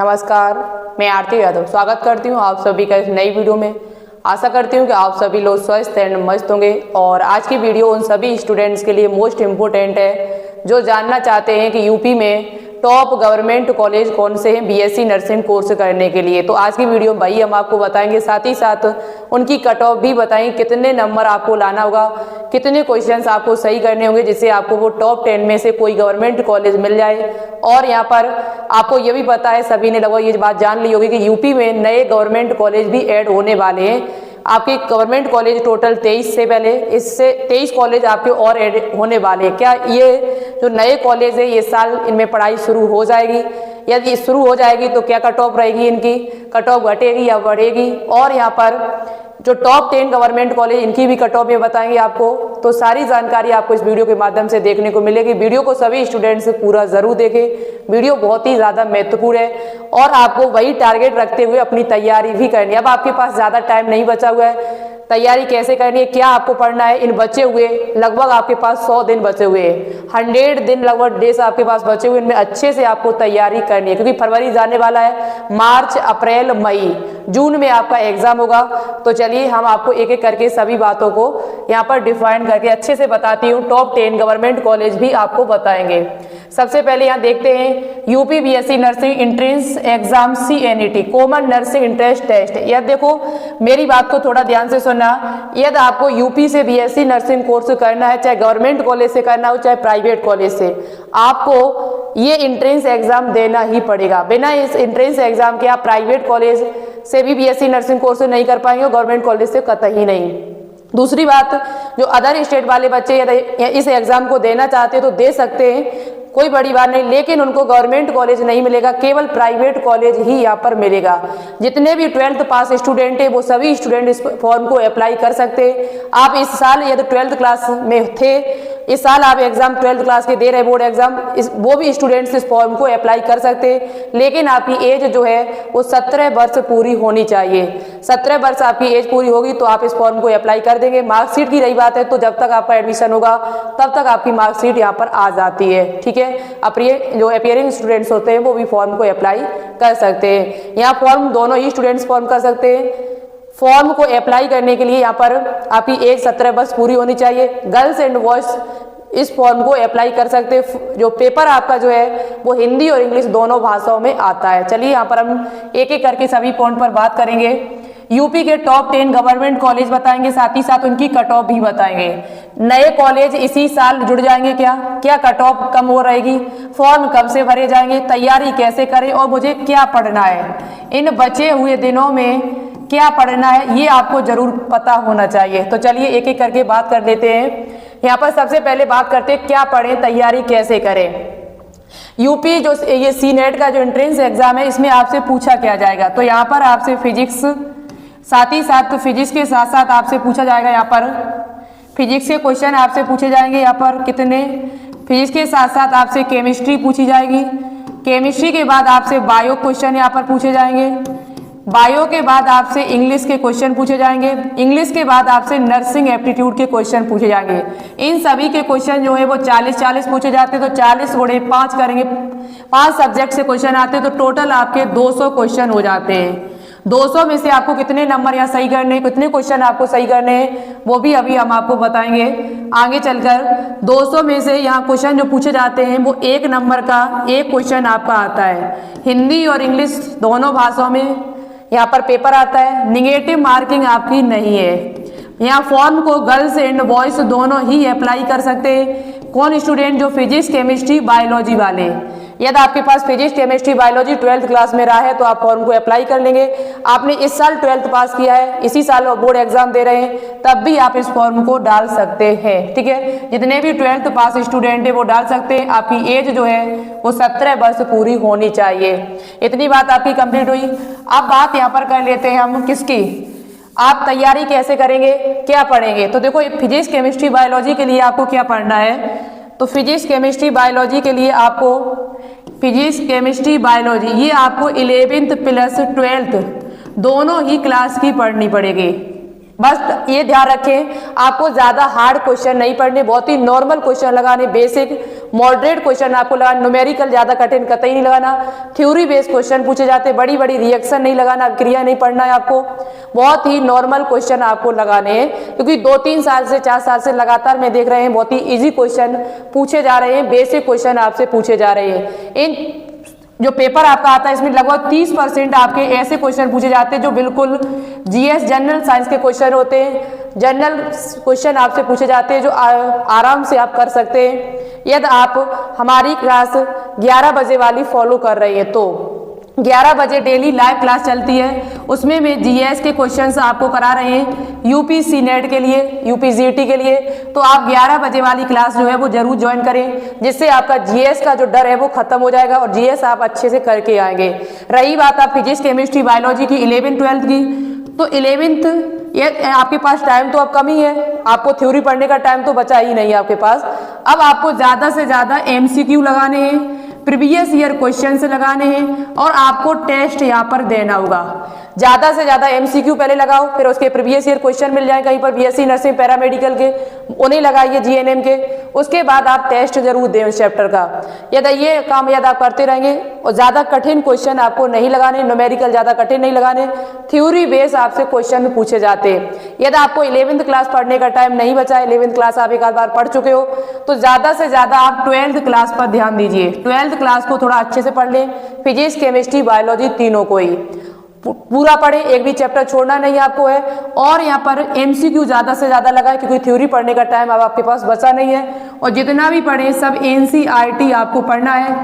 नमस्कार, मैं आरती यादव स्वागत करती हूँ आप सभी का इस नई वीडियो में। आशा करती हूँ कि आप सभी लोग स्वस्थ एंड मस्त होंगे। और आज की वीडियो उन सभी स्टूडेंट्स के लिए मोस्ट इम्पोर्टेंट है जो जानना चाहते हैं कि यूपी में टॉप गवर्नमेंट कॉलेज कौन से हैं बीएससी नर्सिंग कोर्स करने के लिए। तो आज की वीडियो में भाई हम आपको बताएंगे, साथ ही साथ उनकी कट ऑफ भी बताएंगे, कितने नंबर आपको लाना होगा, कितने क्वेश्चंस आपको सही करने होंगे जिससे आपको वो टॉप 10 में से कोई गवर्नमेंट कॉलेज मिल जाए। और यहाँ पर आपको ये भी पता है, सभी ने लगभग ये बात जान ली होगी कि यूपी में नए गवर्नमेंट कॉलेज भी ऐड होने वाले हैं। आपके गवर्नमेंट कॉलेज टोटल 23 से पहले इससे 23 कॉलेज आपके और ऐड होने वाले हैं। क्या ये जो नए कॉलेज है ये साल इनमें पढ़ाई शुरू हो जाएगी? यदि शुरू हो जाएगी तो क्या कट ऑफ रहेगी, इनकी कट ऑफ घटेगी या बढ़ेगी? और यहाँ पर जो टॉप 10 गवर्नमेंट कॉलेज इनकी भी कट ऑफ में बताएंगे आपको। तो सारी जानकारी आपको इस वीडियो के माध्यम से देखने को मिलेगी। वीडियो को सभी स्टूडेंट्स पूरा जरूर देखें, वीडियो बहुत ही ज़्यादा महत्वपूर्ण है और आपको वही टारगेट रखते हुए अपनी तैयारी भी करनी है। अब आपके पास ज़्यादा टाइम नहीं बचा हुआ है, तैयारी कैसे करनी है, क्या आपको पढ़ना है। इन बचे हुए लगभग आपके पास 100 दिन बचे हुए हैं, 100 दिन लगभग डेज आपके पास बचे हुए, इनमें अच्छे से आपको तैयारी करनी है क्योंकि फरवरी जाने वाला है, मार्च, अप्रैल, मई, जून में आपका एग्जाम होगा। तो चलिए हम आपको एक एक करके सभी बातों को यहाँ पर डिफाइन करके अच्छे से बताती हूँ। टॉप 10 गवर्नमेंट कॉलेज भी आपको बताएंगे। सबसे पहले यहाँ देखते हैं UP BSc nursing entrance exam CNET common nursing entrance test. यह देखो मेरी बात को थोड़ा ध्यान से सुनना, यदि आपको यूपी से बीएससी नर्सिंग कोर्स करना है, चाहे गवर्नमेंट कॉलेज से करना हो चाहे प्राइवेट कॉलेज से, आपको ये एंट्रेंस एग्जाम देना ही पड़ेगा। बिना इस एंट्रेंस एग्जाम के आप प्राइवेट कॉलेज से भी बीएससी नर्सिंग कोर्स नहीं कर पाएंगे, गवर्नमेंट कॉलेज से कतई नहीं। दूसरी बात, जो अदर स्टेट वाले बच्चे यदि इस एग्जाम को देना चाहते हैं तो दे सकते हैं, कोई बड़ी बात नहीं, लेकिन उनको गवर्नमेंट कॉलेज नहीं मिलेगा, केवल प्राइवेट कॉलेज ही यहाँ पर मिलेगा। जितने भी 12th पास स्टूडेंट है वो सभी स्टूडेंट इस फॉर्म को अप्लाई कर सकते हैं। आप इस साल यदि 12th क्लास में थे, इस साल आप एग्जाम 12th क्लास के दे रहे बोर्ड एग्जाम, वो भी स्टूडेंट्स इस फॉर्म को अप्लाई कर सकते हैं। लेकिन आपकी एज जो है वो 17 वर्ष पूरी होनी चाहिए। 17 वर्ष आपकी एज पूरी होगी तो आप इस फॉर्म को अप्लाई कर देंगे। मार्कशीट की रही बात है तो जब तक आपका एडमिशन होगा तब तक आपकी मार्कशीट यहाँ पर आ जाती है, ठीक है। जो अपीयरिंग स्टूडेंट्स होते हैं वो भी फॉर्म को अप्लाई कर सकते हैं। यहाँ फॉर्म दोनों ही स्टूडेंट्स फॉर्म कर सकते हैं। फॉर्म को अप्लाई करने के लिए यहाँ पर आपकी एज 17 वर्ष पूरी होनी चाहिए। गर्ल्स एंड बॉयज इस फॉर्म को अप्लाई कर सकते हैं। जो पेपर आपका जो है वो हिंदी और इंग्लिश दोनों भाषाओं में आता है। चलिए यहाँ पर हम एक एक करके सभी पॉइंट पर बात करेंगे। यूपी के टॉप 10 गवर्नमेंट कॉलेज बताएंगे, साथ ही साथ उनकी कट ऑफ भी बताएंगे। नए कॉलेज इसी साल जुड़ जाएंगे क्या कट ऑफ कम हो रहेगी, फॉर्म कब से भरे जाएंगे, तैयारी कैसे करें और मुझे क्या पढ़ना है, इन बचे हुए दिनों में क्या पढ़ना है, ये आपको जरूर पता होना चाहिए। तो चलिए एक एक करके बात कर लेते हैं। यहाँ पर सबसे पहले बात करते हैं क्या पढ़ें, तैयारी कैसे करें। यूपी जो ये CNET का जो एंट्रेंस एग्जाम है इसमें आपसे पूछा क्या जाएगा, तो यहाँ पर आपसे फिजिक्स, साथ ही साथ फिजिक्स के साथ साथ आपसे पूछा जाएगा, यहाँ पर फिजिक्स के क्वेश्चन आपसे पूछे जाएंगे। यहाँ पर कितने, फिजिक्स के साथ साथ आपसे केमिस्ट्री पूछी जाएगी। केमिस्ट्री के बाद आपसे बायो क्वेश्चन यहाँ पर पूछे जाएंगे। बायो के बाद आपसे इंग्लिश के क्वेश्चन पूछे जाएंगे। इंग्लिश के बाद आपसे नर्सिंग एप्टीट्यूड के क्वेश्चन पूछे जाएंगे। इन सभी के क्वेश्चन जो है वो 40-40 पूछे जाते हैं, तो 40 गुणे 5 करेंगे, 5 सब्जेक्ट से क्वेश्चन आते हैं तो टोटल आपके 200 क्वेश्चन हो जाते हैं। 200 में से आपको कितने नंबर यहाँ सही करने हैं, कितने क्वेश्चन आपको सही करने हैं वो भी अभी हम आपको बताएंगे आगे चलकर। 200 में से यहाँ क्वेश्चन जो पूछे जाते हैं वो 1 नंबर का एक क्वेश्चन आपका आता है। हिंदी और इंग्लिश दोनों भाषाओं में यहाँ पर पेपर आता है। निगेटिव मार्किंग आपकी नहीं है। यहाँ फॉर्म को गर्ल्स एंड बॉयज दोनों ही अप्लाई कर सकते हैं। कौन स्टूडेंट, जो फिजिक्स केमिस्ट्री बायोलॉजी वाले, यदि आपके पास physics chemistry biology 12th class में रहा है तो आप फॉर्म को अप्लाई कर लेंगे। आपने इस साल 12th पास किया है, इसी साल बोर्ड एग्जाम दे रहे हैं, तब भी आप इस फॉर्म को डाल सकते हैं, ठीक है। जितने भी 12th पास स्टूडेंट है वो डाल सकते हैं। आपकी एज जो है वो 17 वर्ष पूरी होनी चाहिए। इतनी बात आपकी कंप्लीट हुई। अब बात यहाँ पर कर लेते हैं हम किसकी, आप तैयारी कैसे करेंगे, क्या पढ़ेंगे। तो देखो फिजिक्स केमिस्ट्री बायोलॉजी के लिए आपको क्या पढ़ना है, तो फिजिक्स केमिस्ट्री बायोलॉजी के लिए आपको फिजिक्स केमिस्ट्री बायोलॉजी ये आपको 11th प्लस 12th दोनों ही क्लास की पढ़नी पड़ेगी। बस ये ध्यान रखें, आपको ज्यादा हार्ड क्वेश्चन नहीं पढ़ने, बहुत ही नॉर्मल क्वेश्चन लगाने, बेसिक मॉडरेट क्वेश्चन आपको लगाना, न्यूमेरिकल ज्यादा कठिन कतई नहीं लगाना, थ्योरी बेस्ड क्वेश्चन पूछे जाते, बड़ी बड़ी रिएक्शन नहीं लगाना, क्रिया नहीं पढ़ना है आपको, बहुत ही नॉर्मल क्वेश्चन आपको लगाने हैं, क्योंकि 2-3 साल से 4 साल से लगातार मैं देख रहे हैं बहुत ही इजी क्वेश्चन पूछे जा रहे हैं, बेसिक क्वेश्चन आपसे पूछे जा रहे हैं। इन जो पेपर आपका आता है इसमें लगभग 30% आपके ऐसे क्वेश्चन पूछे जाते हैं जो बिल्कुल जीएस जनरल साइंस के क्वेश्चन होते हैं, जनरल क्वेश्चन आपसे पूछे जाते हैं जो आराम से आप कर सकते हैं यदि आप हमारी क्लास 11 बजे वाली फॉलो कर रहे हैं। तो 11 बजे डेली लाइव क्लास चलती है, उसमें मैं जीएस के क्वेश्चंस आपको करा रहे हैं यूपी सीनेट के लिए, यूपी जीटी के लिए। तो आप 11 बजे वाली क्लास जो है वो जरूर ज्वाइन करें, जिससे आपका जीएस का जो डर है वो खत्म हो जाएगा और जीएस आप अच्छे से करके आएंगे। रही बात आप फिजिक्स केमिस्ट्री बायोलॉजी की 11th-12th की, तो 11th ये आपके पास टाइम तो अब कम ही है, आपको थ्योरी पढ़ने का टाइम तो बचा ही नहीं है आपके पास। अब आपको ज्यादा से ज्यादा एमसीक्यू लगाने हैं, प्रीवियस ईयर क्वेश्चन से लगाने हैं और आपको टेस्ट यहाँ पर देना होगा। ज्यादा से ज्यादा एमसीक्यू पहले लगाओ, फिर उसके प्रीवियस ईयर क्वेश्चन मिल जाए कहीं पर बीएससी नर्सिंग पैरामेडिकल के, उन्हें लगाइए जीएनएम के, उसके बाद आप टेस्ट जरूर दें उस चैप्टर का। यदि ये काम यदि आप करते रहेंगे और ज्यादा कठिन क्वेश्चन आपको नहीं लगाने, न्यूमेरिकल ज्यादा कठिन नहीं लगाने, थ्योरी बेस आपसे क्वेश्चन पूछे जाते हैं। यदि आपको 11th क्लास पढ़ने का टाइम नहीं बचा है, 11th क्लास आप एक आध बार पढ़ चुके हो, तो ज्यादा से ज्यादा आप 12th क्लास पर ध्यान दीजिए। 12th क्लास को थोड़ा अच्छे से पढ़ लें, फिजिक्स केमिस्ट्री बायोलॉजी तीनों को ही पूरा पढ़े, एक भी चैप्टर छोड़ना नहीं आपको है। और यहाँ पर एमसीक्यू ज्यादा से ज्यादा लगाए, क्योंकि थ्योरी पढ़ने का टाइम अब आपके पास बचा नहीं है। और जितना भी पढ़े सब एनसीईआरटी आपको पढ़ना है,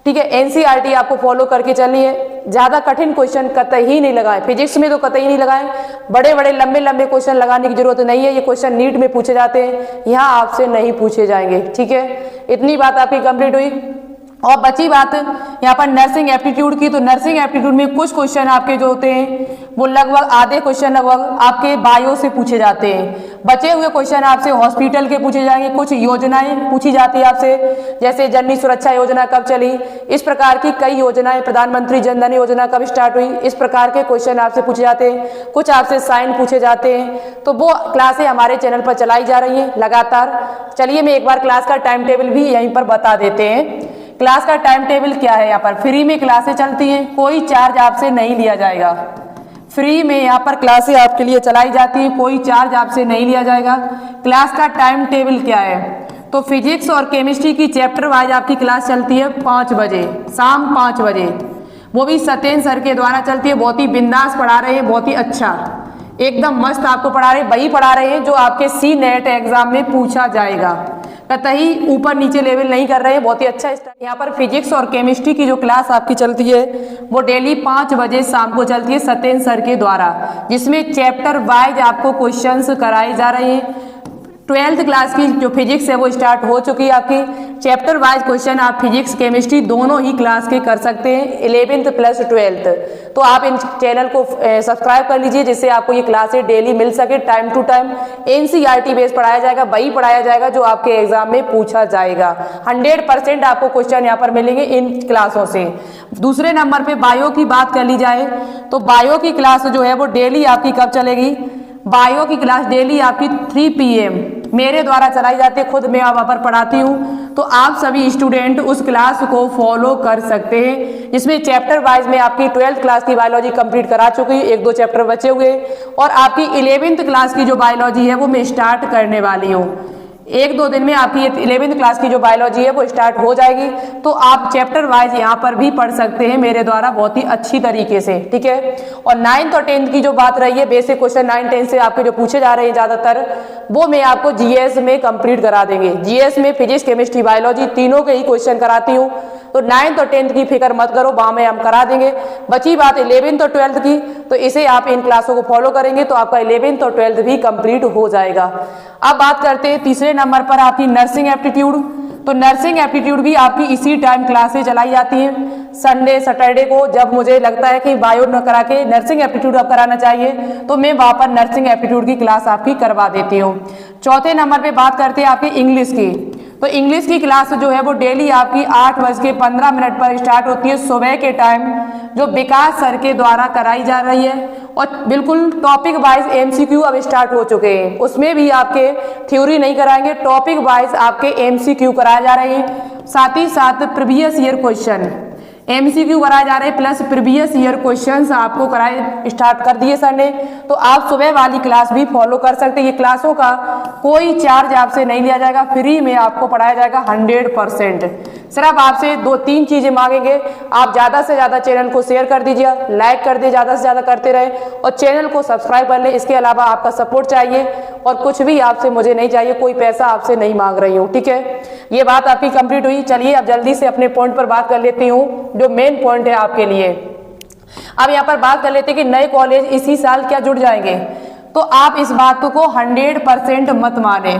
ठीक है, एनसीईआरटी आपको फॉलो करके चलनी है। ज्यादा कठिन क्वेश्चन कतई ही नहीं लगाए, फिजिक्स में तो कतई नहीं लगाए, बड़े बड़े लंबे लंबे क्वेश्चन लगाने की जरूरत नहीं है। ये क्वेश्चन नीट में पूछे जाते हैं, यहाँ आपसे नहीं पूछे जाएंगे, ठीक है। इतनी बात आपकी कंप्लीट हुई। और बची बात यहाँ पर नर्सिंग एप्टीट्यूड की, तो नर्सिंग एप्टीट्यूड में कुछ क्वेश्चन आपके जो होते हैं वो लगभग आधे क्वेश्चन लगभग आपके बायो से पूछे जाते हैं। बचे हुए क्वेश्चन आपसे हॉस्पिटल के पूछे जाएंगे, कुछ योजनाएं पूछी जाती है आपसे, जैसे जननी सुरक्षा योजना कब चली, इस प्रकार की कई योजनाएं, प्रधानमंत्री जन धन योजना कब स्टार्ट हुई, इस प्रकार के क्वेश्चन आपसे पूछे जाते हैं। कुछ आपसे साइन पूछे जाते हैं। तो वो क्लासें हमारे चैनल पर चलाई जा रही हैं लगातार। चलिए मैं एक बार क्लास का टाइम टेबल भी यहीं पर बता देते हैं। क्लास का टाइम टेबल क्या है, यहाँ पर फ्री में क्लासें चलती हैं, कोई चार्ज आपसे नहीं लिया जाएगा। फ्री में यहाँ पर क्लासें आपके लिए चलाई जाती हैं, कोई चार्ज आपसे नहीं लिया जाएगा। क्लास का टाइम टेबल क्या है, तो फिजिक्स और केमिस्ट्री की चैप्टर वाइज आपकी क्लास चलती है 5 बजे, शाम 5 बजे, वो भी सत्येंद्र सर के द्वारा चलती है। बहुत ही बिंदास पढ़ा रहे हैं, बहुत ही अच्छा, एकदम मस्त आपको पढ़ा रहे हैं। वही पढ़ा रहे हैं जो आपके सी नेट एग्जाम में पूछा जाएगा, कतई ऊपर नीचे लेवल नहीं कर रहे हैं, बहुत ही अच्छा। यहाँ पर फिजिक्स और केमिस्ट्री की जो क्लास आपकी चलती है वो डेली 5 बजे शाम को चलती है सत्येंद्र सर के द्वारा, जिसमें चैप्टर वाइज आपको क्वेश्चंस कराए जा रहे हैं। 12th क्लास की जो फिजिक्स है वो स्टार्ट हो चुकी है आपकी। चैप्टर वाइज क्वेश्चन आप फिजिक्स केमिस्ट्री दोनों ही क्लास के कर सकते हैं, 11th प्लस 12th। तो आप इन चैनल को सब्सक्राइब कर लीजिए, जिससे आपको ये क्लासेस डेली मिल सके, time to time. NCERT base पढ़ाया जाएगा, वही पढ़ाया जाएगा जो आपके एग्जाम में पूछा जाएगा। 100% आपको क्वेश्चन यहाँ पर मिलेंगे इन क्लासों से। दूसरे नंबर पे बायो की बात कर ली जाए तो बायो की क्लास जो है वो डेली आपकी कब चलेगी, बायो की क्लास डेली आपकी 3 PM मेरे द्वारा चलाई जाती है, खुद मैं वहाँ पर पढ़ाती हूँ। तो आप सभी स्टूडेंट उस क्लास को फॉलो कर सकते हैं, जिसमें चैप्टर वाइज में आपकी 12th क्लास की बायोलॉजी कंप्लीट करा चुकी है, 1-2 चैप्टर बचे हुए, और आपकी 11th क्लास की जो बायोलॉजी है वो मैं स्टार्ट करने वाली हूँ। 1-2 दिन में आपकी 11th क्लास की जो बायोलॉजी है वो स्टार्ट हो जाएगी। तो आप चैप्टर वाइज यहाँ पर भी पढ़ सकते हैं मेरे द्वारा बहुत ही अच्छी तरीके से, ठीक है। और 9th और 10th की जो बात रही है, बेसिक क्वेश्चन 9-10 से आपके जो पूछे जा रहे हैं ज्यादातर, वो मैं आपको जीएस में कंप्लीट करा देंगे। जीएस में फिजिक्स केमिस्ट्री बायोलॉजी तीनों के ही क्वेश्चन कराती हूँ, तो 9th और 10th की फिक्र मत करो, वहां में हम करा देंगे। बची बात 11th और 12th की, तो इसे आप इन क्लासों को फॉलो करेंगे तो आपका 11th और 12th भी कंप्लीट हो जाएगा। अब बात करते हैं तीसरे नंबर पर आपकी नर्सिंग एप्टीट्यूड। तो नर्सिंग एप्टीट्यूड भी आपकी इसी टाइम क्लासेस चलाई जाती हैं, संडे सैटरडे को। जब मुझे लगता है कि बायो न करा के नर्सिंग एप्टीट्यूड आप कराना चाहिए, तो मैं वहां पर नर्सिंग एप्टीट्यूड की क्लास आपकी करवा देती हूँ। चौथे नंबर पे बात करते हैं आपकी इंग्लिश की। तो इंग्लिश की क्लास जो है वो डेली आपकी 8:15 पर स्टार्ट होती है सुबह के टाइम, जो विकास सर के द्वारा कराई जा रही है। और बिल्कुल टॉपिक वाइज एमसीक्यू अब स्टार्ट हो चुके हैं। उसमें भी आपके थ्योरी नहीं कराएंगे, टॉपिक वाइज आपके एमसीक्यू कराए जा रहे हैं। साथ ही साथ प्रीवियस ईयर क्वेश्चन एमसीक्यू कराए जा रहे हैं, प्लस प्रीवियस ईयर क्वेश्चंस आपको कराए स्टार्ट कर दिए सर ने। तो आप सुबह वाली क्लास भी फॉलो कर सकते हैं। ये क्लासों का कोई चार्ज आपसे नहीं लिया जाएगा, फ्री में आपको पढ़ाया जाएगा 100%। सिर्फ आपसे 2-3 चीजें मांगेंगे, आप ज्यादा से ज्यादा चैनल को शेयर कर दीजिए, लाइक कर दीजिए, ज्यादा से ज्यादा करते रहे और चैनल को सब्सक्राइब कर ले। इसके अलावा आपका सपोर्ट चाहिए और कुछ भी आपसे मुझे नहीं चाहिए, कोई पैसा आपसे नहीं मांग रही हूँ, ठीक है। ये बात आपकी कंप्लीट हुई। चलिए अब जल्दी से अपने पॉइंट पर बात कर लेती हूँ, जो मेन पॉइंट है आपके लिए। अब यहाँ पर बात कर लेते हैं कि नए कॉलेज इसी साल क्या जुड़ जाएंगे। तो आप इस बात को 100% मत माने,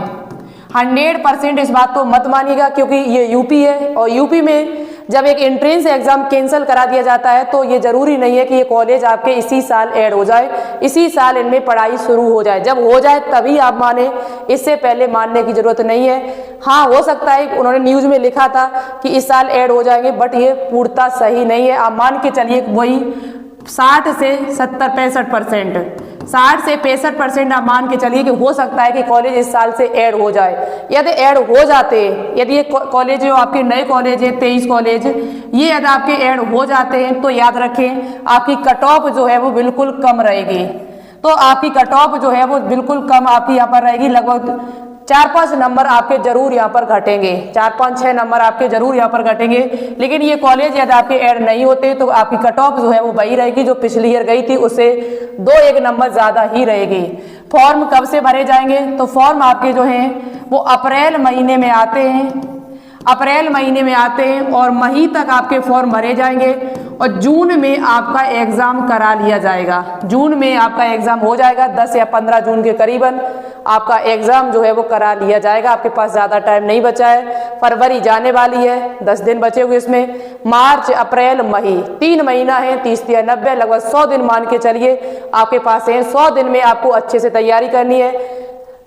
100% इस बात को मत मानिएगा, क्योंकि ये यूपी है और यूपी में जब एक एंट्रेंस एग्जाम कैंसिल करा दिया जाता है तो ये जरूरी नहीं है कि ये कॉलेज आपके इसी साल ऐड हो जाए, इसी साल इनमें पढ़ाई शुरू हो जाए। जब हो जाए तभी आप माने, इससे पहले मानने की जरूरत नहीं है। हाँ, हो सकता है उन्होंने न्यूज में लिखा था कि इस साल ऐड हो जाएंगे, बट ये पूर्णतः सही नहीं है। आप मान के चलिए वही 60 से 70-65%, 60 से 65% आप मान के चलिए कि हो सकता है कि कॉलेज इस साल से ऐड हो जाए। यदि ऐड हो जाते हैं, यदि ये कॉलेज जो आपके नए कॉलेज है 23 कॉलेज, ये यदि आपके ऐड हो जाते हैं तो याद रखें आपकी कट ऑफ जो है वो बिल्कुल कम रहेगी। तो आपकी कट ऑफ जो है वो बिल्कुल कम आपकी यहाँ पर रहेगी, लगभग 4-5 नंबर आपके जरूर यहाँ पर घटेंगे, 4-5-6 नंबर आपके जरूर यहाँ पर घटेंगे। लेकिन ये कॉलेज यदि आपके ऐड नहीं होते तो आपकी कट ऑफ जो है वो वही रहेगी जो पिछली ईयर गई थी, उससे 2-1 नंबर ज्यादा ही रहेगी। फॉर्म कब से भरे जाएंगे? तो फॉर्म आपके जो हैं वो अप्रैल महीने में आते हैं, अप्रैल महीने में आते हैं और मई तक आपके फॉर्म भरे जाएंगे और जून में आपका एग्जाम करा लिया जाएगा। जून में आपका एग्जाम हो जाएगा, 10 या 15 जून के करीबन आपका एग्जाम जो है वो करा लिया जाएगा। आपके पास ज्यादा टाइम नहीं बचा है, फरवरी जाने वाली है, 10 दिन बचे हुए इसमें। मार्च, अप्रैल, मई 3 महीना है, 30 या 90 लगभग 100 दिन मान के चलिए आपके पास है। 100 दिन में आपको अच्छे से तैयारी करनी है,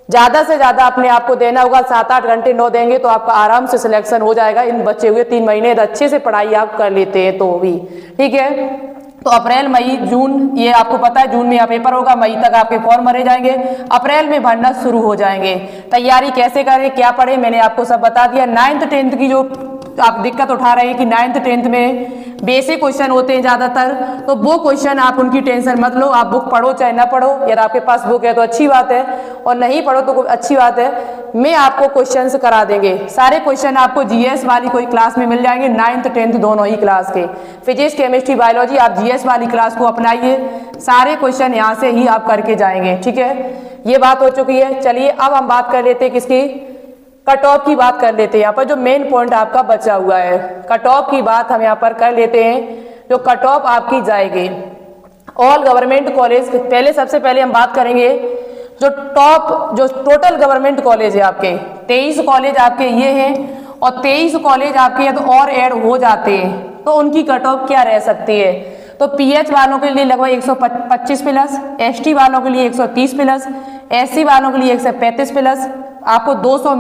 ज्यादा से ज्यादा अपने आप को देना होगा। 7-8 घंटे 9 देंगे तो आपका आराम से सिलेक्शन हो जाएगा इन बचे हुए 3 महीने। अच्छे से पढ़ाई आप कर लेते हैं तो भी ठीक है। तो अप्रैल, मई, जून ये आपको पता है, जून में यहाँ पेपर होगा, मई तक आपके फॉर्म भरे जाएंगे, अप्रैल में भरना शुरू हो जाएंगे। तैयारी कैसे करें, क्या पढ़े, मैंने आपको सब बता दिया। 9th 10th की जो आप दिक्कत उठा रहे हैं कि 9th 10th में बेसिक क्वेश्चन होते हैं ज्यादातर, तो वो क्वेश्चन आप उनकी टेंशन मत लो। आप बुक पढ़ो चाहे ना पढ़ो, यदि आपके पास बुक है तो अच्छी बात है और नहीं पढ़ो तो अच्छी बात है। मैं आपको क्वेश्चंस करा देंगे, सारे क्वेश्चन आपको जीएस वाली कोई क्लास में मिल जाएंगे, 9th 10th दोनों ही क्लास के। फिजिक्स, केमिस्ट्री, बायोलॉजी आप जीएस वाली क्लास को अपनाइए, सारे क्वेश्चन यहाँ से ही आप करके जाएंगे, ठीक है। ये बात हो चुकी है। चलिए अब हम बात कर लेते हैं किसकी, कट ऑफ की बात कर लेते हैं। यहाँ पर जो मेन पॉइंट आपका बचा हुआ है, कट ऑफ की बात हम यहाँ पर कर लेते हैं। जो कट ऑफ आपकी जाएगी ऑल गवर्नमेंट कॉलेज, पहले सबसे पहले हम बात करेंगे जो टॉप जो टोटल गवर्नमेंट कॉलेज है आपके 23 कॉलेज आपके ये हैं और 23 कॉलेज आपके या तो और ऐड हो जाते हैं तो उनकी कट ऑफ क्या रह सकती है। तो पीएच वालों के लिए लगभग 125 प्लस, एसटी वालों के लिए 130 प्लस, एससी वालों के लिए 135 प्लस। आपको 200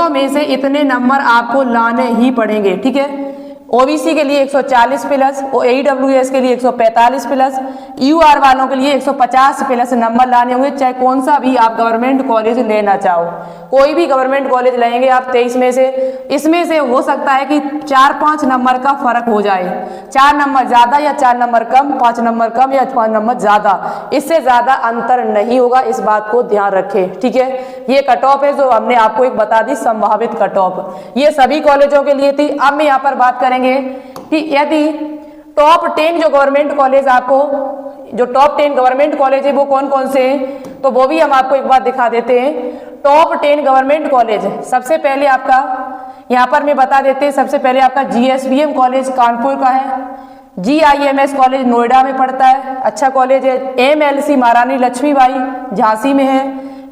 में से इतने नंबर आपको लाने ही पड़ेंगे, ठीक है। ओबीसी के लिए 140 प्लस, एईडब्ल्यूएस के लिए 145 प्लस, यूआर वालों के लिए 150 प्लस नंबर लाने होंगे, चाहे कौन सा भी आप गवर्नमेंट कॉलेज लेना चाहो। कोई भी गवर्नमेंट कॉलेज लेंगे आप 23 में से, इसमें से हो सकता है कि 4-5 नंबर का फर्क हो जाए, 4 नंबर ज्यादा या 4 नंबर कम, 5 नंबर कम या 5 नंबर ज्यादा, इससे ज्यादा अंतर नहीं होगा। इस बात को ध्यान रखें, ठीक है। ये कट ऑफ है जो हमने आपको एक बता दी, संभावित कट ऑफ, ये सभी कॉलेजों के लिए थी। अब मैं यहाँ पर बात करेंगे कि यदि टॉप 10 जो गवर्नमेंट कॉलेज आपको, जो टॉप 10 गवर्नमेंट कॉलेज है वो कौन कौन से हैं, तो वो भी हम आपको एक बार दिखा देते हैं। टॉप 10 गवर्नमेंट कॉलेज, सबसे पहले आपका यहाँ पर मैं बता देते हैं, सबसे पहले आपका जीएसवीएम कॉलेज कानपुर का है, जीआईएमएस कॉलेज नोएडा में पड़ता है, अच्छा कॉलेज है। एमएलसी महारानी लक्ष्मीबाई झांसी में है,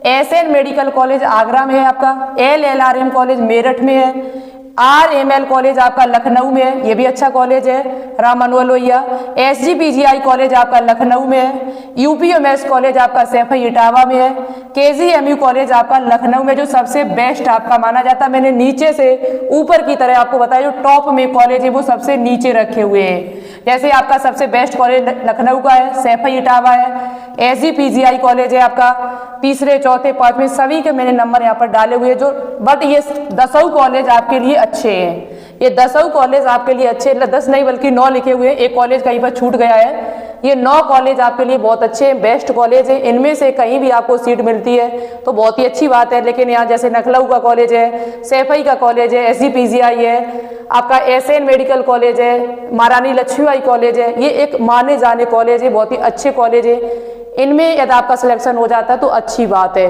एसएन मेडिकल कॉलेज आगरा में है आपका, एलएलआरएम कॉलेज मेरठ में है, RML कॉलेज आपका लखनऊ में है, ये भी अच्छा कॉलेज है, राम मनोहर लोहिया। SGPGI कॉलेज आपका लखनऊ में है। UPMS कॉलेज आपका सैफई इटावा में है। KGMU कॉलेज आपका लखनऊ में, जो सबसे बेस्ट आपका माना जाता है। मैंने नीचे से ऊपर की तरह आपको बताया, जो टॉप में कॉलेज है वो सबसे नीचे रखे हुए हैं। जैसे आपका सबसे बेस्ट कॉलेज लखनऊ का है, सैफई इटावा है। SGPGI कॉलेज है आपका तीसरे, चौथे, पांचवें, सभी के मैंने नंबर यहाँ पर डाले हुए जो, बट ये 10 कॉलेज आपके लिए अच्छे हैं। ये 10 कॉलेज आपके लिए अच्छे, 10 नहीं बल्कि 9 लिखे हुए हैं, एक कॉलेज कहीं पर छूट गया है। ये 9 कॉलेज आपके लिए बहुत अच्छे हैं, बेस्ट कॉलेज है। इनमें से कहीं भी आपको सीट मिलती है तो बहुत ही अच्छी बात है। लेकिन यहाँ जैसे लखनऊ का कॉलेज है, सैफई का कॉलेज है, SGPGI है, आपका SN मेडिकल कॉलेज है, महारानी लक्ष्मीबाई कॉलेज है, ये एक माने जाने कॉलेज है, बहुत ही अच्छे कॉलेज है। इनमें यदि आपका सिलेक्शन हो जाता है तो अच्छी बात है।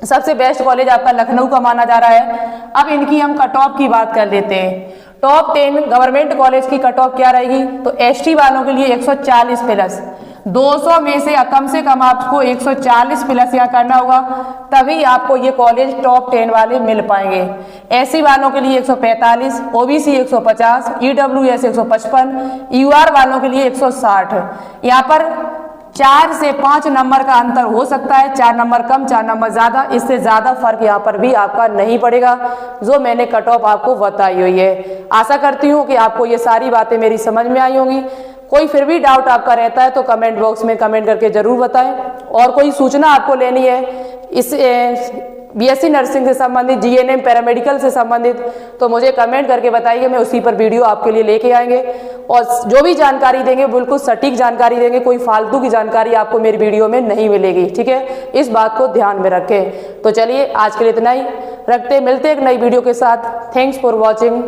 सबसे बेस्ट कॉलेज आपका लखनऊ का माना जा रहा है। अब इनकी हम कट ऑफ की बात कर लेते हैं। टॉप 10 गवर्नमेंट कॉलेज की कट ऑफ क्या रहेगी, तो ST वालों के लिए 140 प्लस, 200 में से कम आपको 140 प्लस यहाँ करना होगा, तभी आपको ये कॉलेज टॉप 10 वाले मिल पाएंगे। SC वालों के लिए 145, OBC 150, EWS 155, UR वालों के लिए 160। यहाँ पर 4 से 5 नंबर का अंतर हो सकता है, 4 नंबर कम, 4 नंबर ज्यादा, इससे ज्यादा फर्क यहाँ पर भी आपका नहीं पड़ेगा, जो मैंने कट ऑफ आपको बताई हुई है। आशा करती हूँ कि आपको ये सारी बातें मेरी समझ में आई होंगी। कोई फिर भी डाउट आपका रहता है तो कमेंट बॉक्स में कमेंट करके जरूर बताएं। और कोई सूचना आपको लेनी है इस BSc नर्सिंग से संबंधित, GNM पैरामेडिकल से संबंधित, तो मुझे कमेंट करके बताइए, मैं उसी पर वीडियो आपके लिए लेके आएंगे। और जो भी जानकारी देंगे बिल्कुल सटीक जानकारी देंगे, कोई फालतू की जानकारी आपको मेरी वीडियो में नहीं मिलेगी, ठीक है। इस बात को ध्यान में रखें। तो चलिए आज के लिए इतना ही रखते, मिलते एक नई वीडियो के साथ। Thanks for watching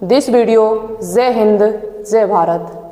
this video. जय हिंद, जय भारत।